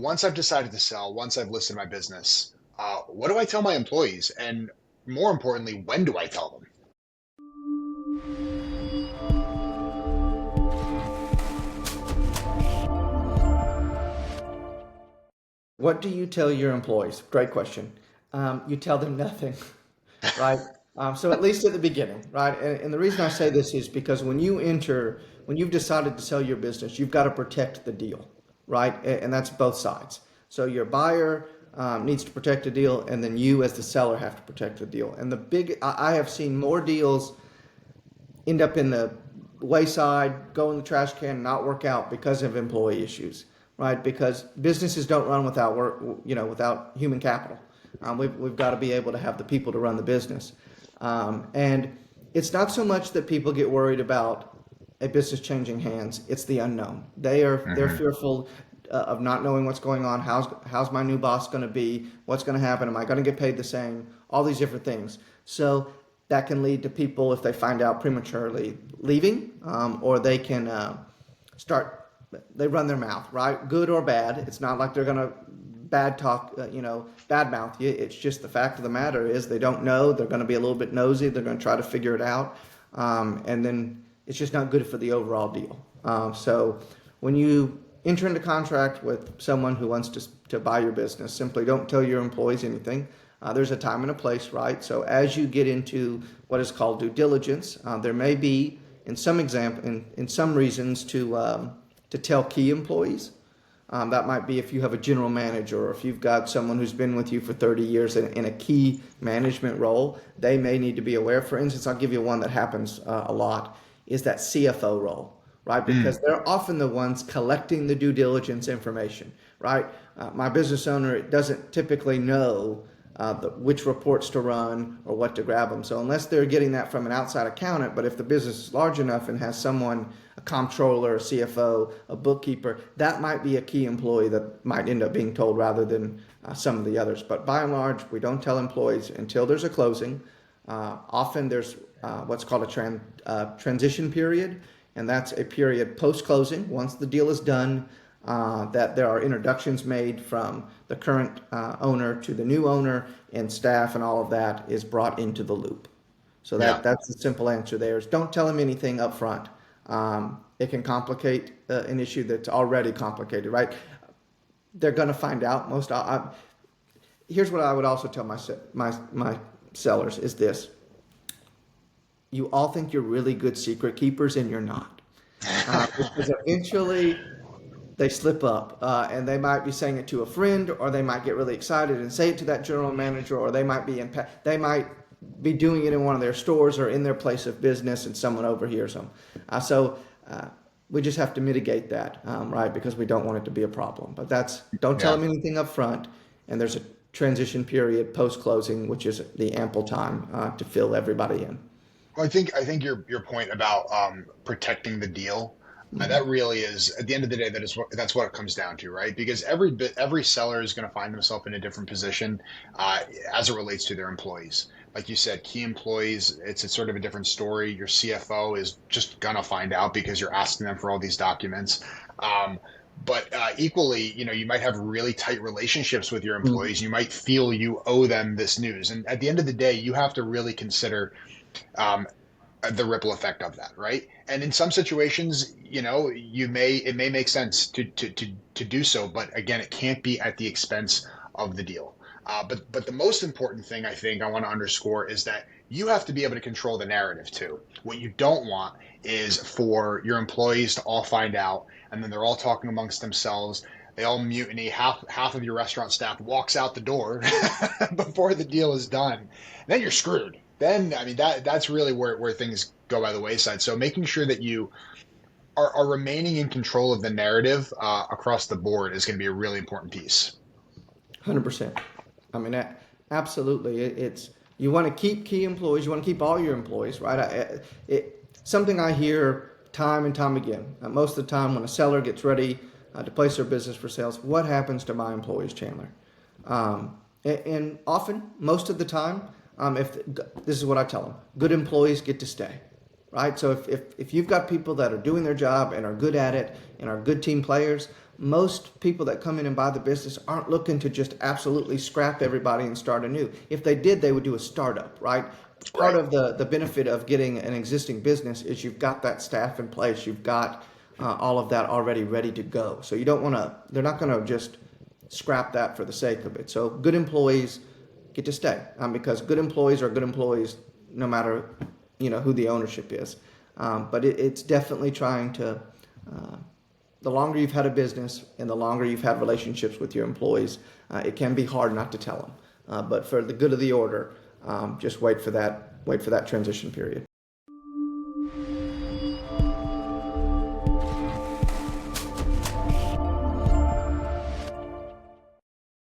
once I've decided to sell, once I've listed my business, what do I tell my employees? And more importantly, when do I tell them? What do you tell your employees? Great question. You tell them nothing, right? So at least at the beginning, right? And the reason I say this is because when you've decided to sell your business, you've got to protect the deal, right? And that's both sides. So your buyer needs to protect the deal, and then you as the seller have to protect the deal. And I have seen more deals end up in the wayside, go in the trash can, not work out because of employee issues, right? Because businesses don't run without work, without human capital. We've got to be able to have the people to run the business. And it's not so much that people get worried about a business changing hands. It's the unknown. They're Hmm. fearful of not knowing what's going on. How's my new boss going to be? What's going to happen? Am I going to get paid the same? All these different things. So that can lead to people, if they find out prematurely, leaving, or they can start. They run their mouth, right? Good or bad. It's not like they're going to bad talk, bad mouth you. It's just the fact of the matter is they don't know. They're going to be a little bit nosy. They're going to try to figure it out, and then it's just not good for the overall deal. So when you enter into contract with someone who wants to buy your business, simply don't tell your employees anything. There's a time and a place, right? So as you get into what is called due diligence, there may be in some reasons to tell key employees. That might be if you have a general manager, or if you've got someone who's been with you for 30 years in a key management role, they may need to be aware. For instance, I'll give you one that happens a lot, is that CFO role, right? Because they're often the ones collecting the due diligence information, right? My business owner doesn't typically know which reports to run or what to grab them. So unless they're getting that from an outside accountant, but if the business is large enough and has someone, a comptroller, a CFO, a bookkeeper, that might be a key employee that might end up being told rather than some of the others. But by and large, we don't tell employees until there's a closing. Often there's what's called a transition period, and that's a period post-closing, once the deal is done, that there are introductions made from the current owner to the new owner, and staff and all of that is brought into the loop. So Yeah. that's the simple answer there is don't tell them anything up front. It can complicate an issue that's already complicated, right? They're going to find out here's what I would also tell my sellers is this. You all think you're really good secret keepers, and you're not. Because eventually they slip up, and they might be saying it to a friend, or they might get really excited and say it to that general manager, or they might be doing it in one of their stores or in their place of business, and someone overhears them. So we just have to mitigate that, right? Because we don't want it to be a problem. But don't tell Yeah. them anything up front, and there's a transition period post closing, which is the ample time to fill everybody in. Well, I think your point about protecting the deal, that really is at the end of the day that's what it comes down to, right? Because every seller is going to find themselves in a different position uh, as it relates to their employees. Like you said, key employees, it's sort of a different story. Your CFO is just gonna find out because you're asking them for all these documents. Um, but equally, you might have really tight relationships with your Mm. employees. You might feel you owe them this news, and at the end of the day, you have to really consider um, the ripple effect of that, right? And in some situations, it may make sense to do so, but again, it can't be at the expense of the deal. But the most important thing I think I want to underscore is that you have to be able to control the narrative too. What you don't want is for your employees to all find out, and then they're all talking amongst themselves. They all mutiny. Half of your restaurant staff walks out the door before the deal is done. Then you're screwed. Then I mean that's really where things go by the wayside. So making sure that you are remaining in control of the narrative across the board is going to be a really important piece. 100%. I mean, absolutely. It's you want to keep key employees. You want to keep all your employees, right? Something I hear time and time again. Most of the time, when a seller gets ready to place their business for sales, what happens to my employees, Chandler? And often, most of the time, if this is what I tell them, good employees get to stay, right? So if you've got people that are doing their job and are good at it and are good team players, most people that come in and buy the business aren't looking to just absolutely scrap everybody and start anew. If they did, they would do a startup, right? Part Right. of the benefit of getting an existing business is you've got that staff in place, you've got all of that already ready to go. So you don't want to, they're not going to just scrap that for the sake of it. So good employees get to stay, because good employees are good employees no matter who the ownership is. But it's definitely trying to. The longer you've had a business and the longer you've had relationships with your employees, it can be hard not to tell them. But for the good of the order, just wait for that transition period.